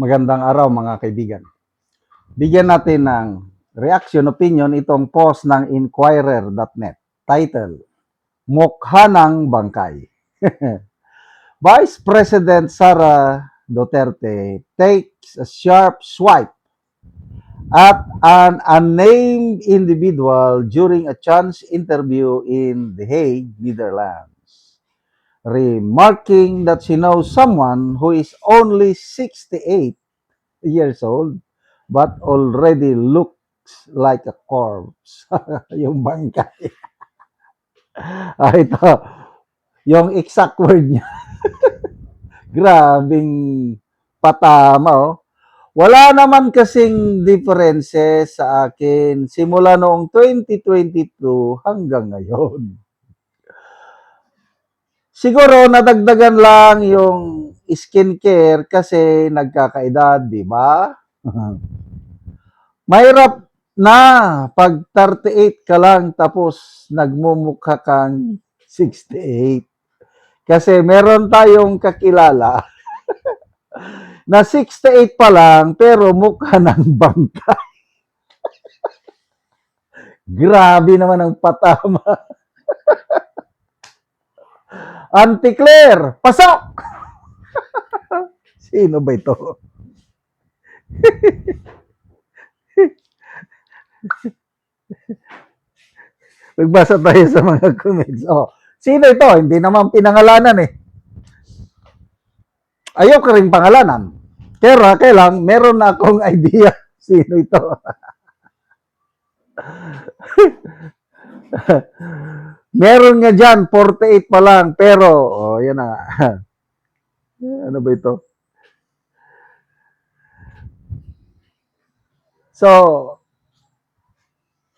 Magandang araw mga kaibigan. Bigyan natin ng reaction opinion itong post ng Inquirer.net. Title, Mukha ng Bangkay. Vice President Sara Duterte takes a sharp swipe at an unnamed individual during a chance interview in The Hague, Netherlands, remarking that she knows someone who is only 68 years old but already looks like a corpse. Yung bangkay. Ito, yung exact word niya. Grabing patama, oh. Wala naman kasing differences sa akin simula noong 2022 hanggang ngayon. Siguro nadagdagan lang yung skincare kasi nagkakaedad, di ba? Mahirap na pag 38 ka lang tapos nagmumukha kang 68. Kasi meron tayong kakilala na 68 pa lang pero mukha ng bangka. Grabe naman ang patama. Auntie Claire, pasok! Sino ba ito? Magbasa tayo sa mga comments. Oh, sino ito? Hindi naman pinangalanan eh. Ayoko rin pangalanan. Kaya kailang meron na akong idea sino ito. Meron nga dyan, 48 pa lang, pero, oh, yan na. Ano ba ito? So,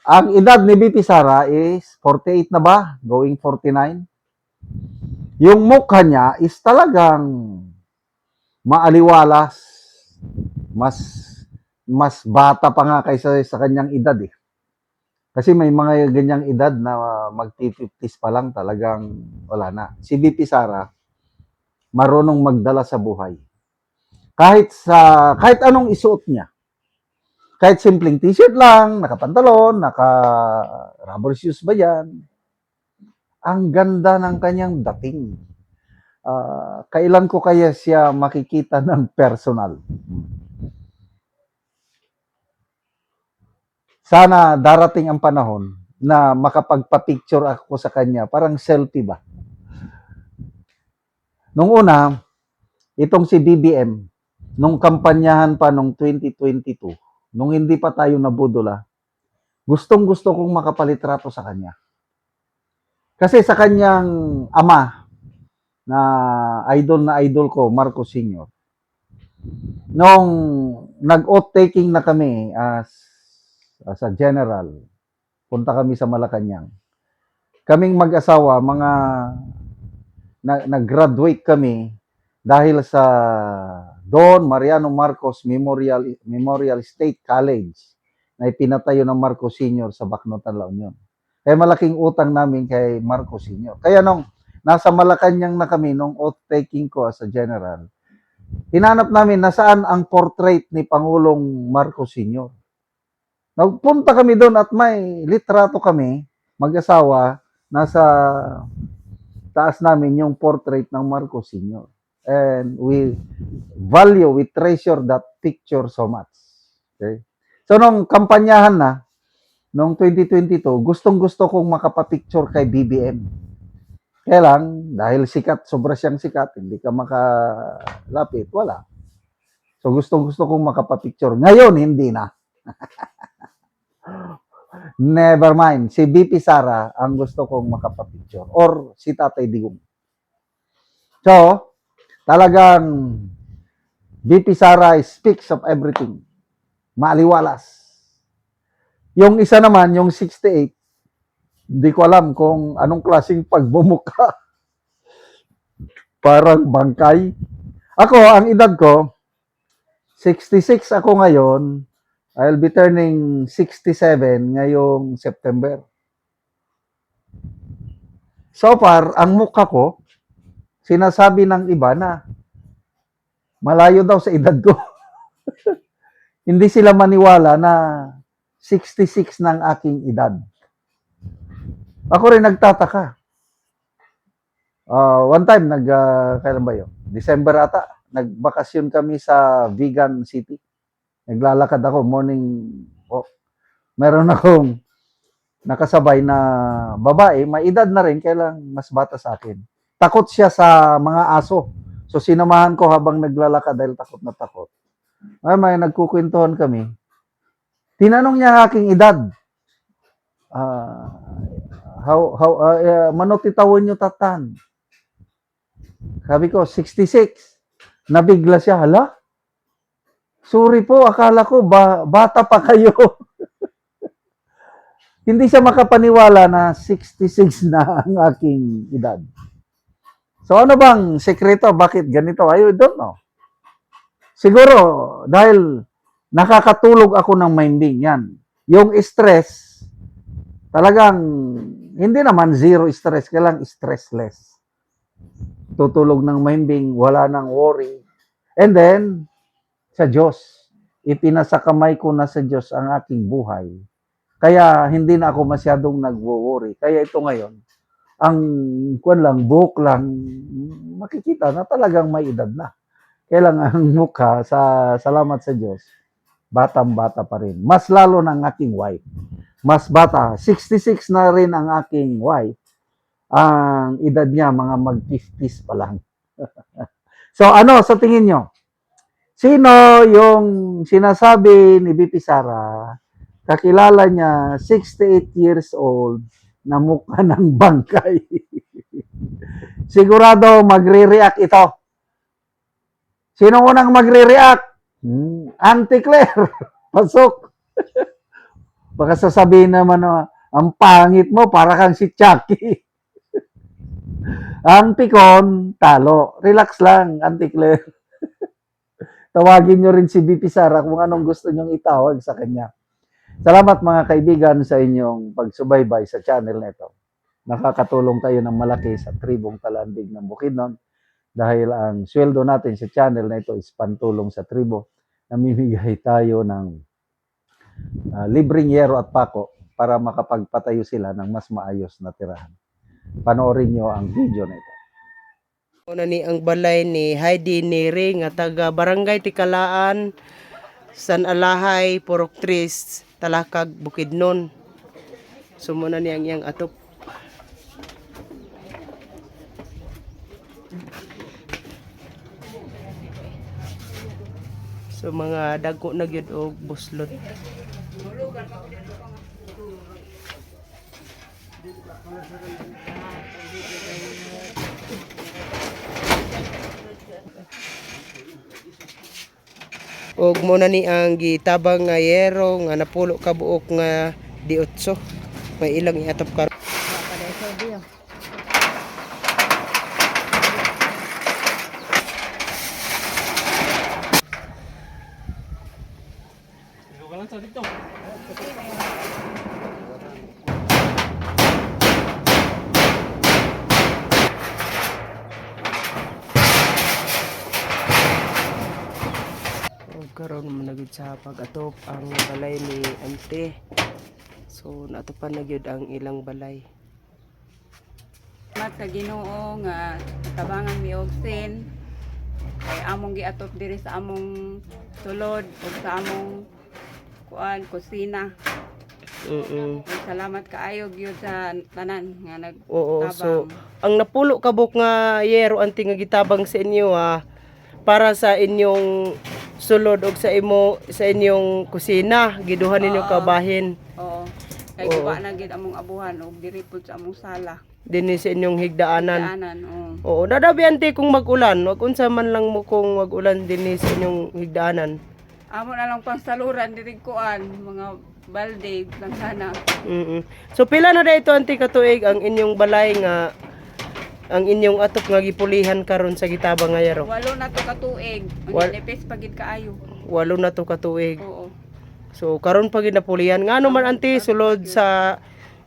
ang edad ni BP Sara is 48 na ba? Going 49? Yung mukha niya is talagang maaliwalas. Mas bata pa nga kaysa sa kanyang edad eh. Kasi may mga ganyang edad na mag-50s pa lang talagang wala na. Si BP Sara, marunong magdala sa buhay. Kahit anong isuot niya. Kahit simpleng t-shirt lang, nakapantalon, naka-rubber shoes ba yan? Ang ganda ng kanyang dating. Kailan ko kaya siya makikita ng personal? Sana darating ang panahon na makapagpa-picture ako sa kanya, parang selfie ba? Nung una, itong si BBM, nung kampanyahan pa nung 2022, nung hindi pa tayo nabudula, gustong-gusto kong makapalitrato sa kanya. Kasi sa kanyang ama, na idol ko, Marcos Sr., nung nag-oath taking na kami as a general, punta kami sa Malacanang. Kaming mag-asawa, nag-graduate kami dahil sa Don Mariano Marcos Memorial State College na ipinatayo ng Marcos Sr. sa Bacnotan, La Union. Kaya malaking utang namin kay Marcos Sr. Kaya nung nasa Malacanang na kami, nung oath taking ko as a general, hinanap namin nasaan ang portrait ni Pangulong Marcos Sr. Nagpunta kami doon at may litrato kami, mag-asawa, nasa taas namin yung portrait ng Marcos Sr. And we treasure that picture so much. Okay? So, nung kampanyahan na, nung 2022, gustong-gusto kong makapapicture kay BBM. Kaya lang, dahil sobra siyang sikat, hindi ka makalapit, wala. So, gustong-gusto kong makapapicture. Ngayon, hindi na. Never mind. Si BP Sara ang gusto kong makapapicture. Or si Tatay Digong. So, talagang BP Sara speaks of everything. Maaliwalas. Yung isa naman, yung 68, hindi ko alam kung anong klaseng pagbumuka. Parang bangkay. Ako, ang edad ko, 66 ako ngayon. I'll be turning 67 ngayong September. So far, ang mukha ko, sinasabi ng iba na malayo daw sa edad ko. Hindi sila maniwala na 66 na ang aking edad. Ako rin nagtataka. One time, kailan ba yun? December ata, nagbakasyon kami sa Vegan City. Naglalakad ako, morning walk. Meron akong nakasabay na babae, may edad na rin, kailang mas bata sa akin. Takot siya sa mga aso. So sinamahan ko habang naglalakad dahil takot na takot. Ay, may nagkukwentuhan kami. Tinanong niya ang aking edad. Manotitawon nyo tatan. Sabi ko, 66. Nabigla siya, hala? Sorry po, akala ko bata pa kayo. Hindi siya makapaniwala na 66 na ang aking edad. So ano bang sekreto? Bakit ganito? I don't know. Siguro, dahil nakakatulog ako ng minding yan. Yung stress, talagang, hindi naman zero stress, kailang stressless. Tutulog ng minding, wala nang worry. And then, sa Diyos, ipinasakamay ko na sa Diyos ang aking buhay. Kaya hindi na ako masyadong nagwo-worry. Kaya ito ngayon, ang buhok lang, makikita na talagang may edad na. Kailangan ang mukha, salamat sa Diyos, batang-bata pa rin. Mas lalo ng aking wife. Mas bata. 66 na rin ang aking wife. Ang edad niya, mga mag-50s pa lang. So ano, sa tingin nyo? Sino yung sinasabi ni BP Sara, kakilala niya, 68 years old, na mukha ng bangkay? Sigurado magre-react ito. Sino unang magre-react? Auntie Claire. Pasok. Baka sasabihin naman, ang pangit mo, para kang si Chucky. Ang pikon, talo. Relax lang, Auntie Claire. Tawagin nyo rin si BP Sara kung anong gusto nyong itawag sa kanya. Salamat mga kaibigan sa inyong pagsubaybay sa channel na ito. Nakakatulong tayo ng malaki sa tribong Talandig ng Bukidnon dahil ang sweldo natin sa channel na ito is pantulong sa tribo. Namimigay tayo ng libreng yero at pako para makapagpatayo sila ng mas maayos na tirahan. Panoorin nyo ang video na ito. Una ni ang balay ni Heidi Neri nga taga Barangay Tikalaan, San Alahay, Purok Tris, Talakag, Bukidnon. So muna ni ang iyang atop. So mga dagko na gyud og buslot. Og muna ni ang gitabang nga yero nga napulo ka buok nga di 8. May ilang iatop karon. Karon man na gyud sa pag-atop ang balay ni Ante. So naatopan na gyud ang ilang balay. Salamat sa Ginoo nga tabangan mi og sin kay among giatop diri sa among sulod ug sa among kusina. Salamat kaayo gyud sa tanan nga nagtabang. Oo, so ang napulo ka buok nga yero Ante nga gitabang sa inyo para sa inyong sulod og sa inyong kusina giduhan ninyo kabahin. Oo. Kay guba na gid among abuhan og diri pud sa among sala. Dinhi sa inyong higdaanan. Oo. Oo, dadabi Ante kung mag-ulan, wag unsa man lang mo kung mag-ulan dinhi sa inyong higdaanan. Amo na lang pangsaluran diri mga balde lang sana. So pila na dayto Ante katuig ang inyong balay nga ang inyong atop nga gipulihan karon sa gitabang nga yero? 8 na to ka tuig. Nipis pagid kaayo. 8 na to katuig. Oo. So karon pa gid napulihan. Ngano man Ante sulod sa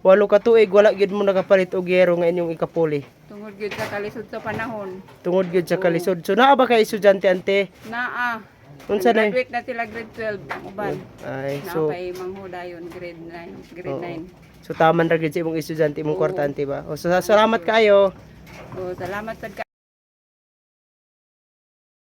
8 ka tuig wala gid mo nakapalit og yero nga inyong ikapuli? Tungod gyud sa kalisod sa panahon. Tungod gyud sa kalisod. So naa ba kay estudyante Ante? Naa. Unsa na? Graduate na sila grade 12 ang uban. Ay, Na so kay manghudayon grade 9, grade Oo. So taman ra gid sa imong estudyante imong Oo. kwartante ba? O so, salamat kayo. 9. So salamat sad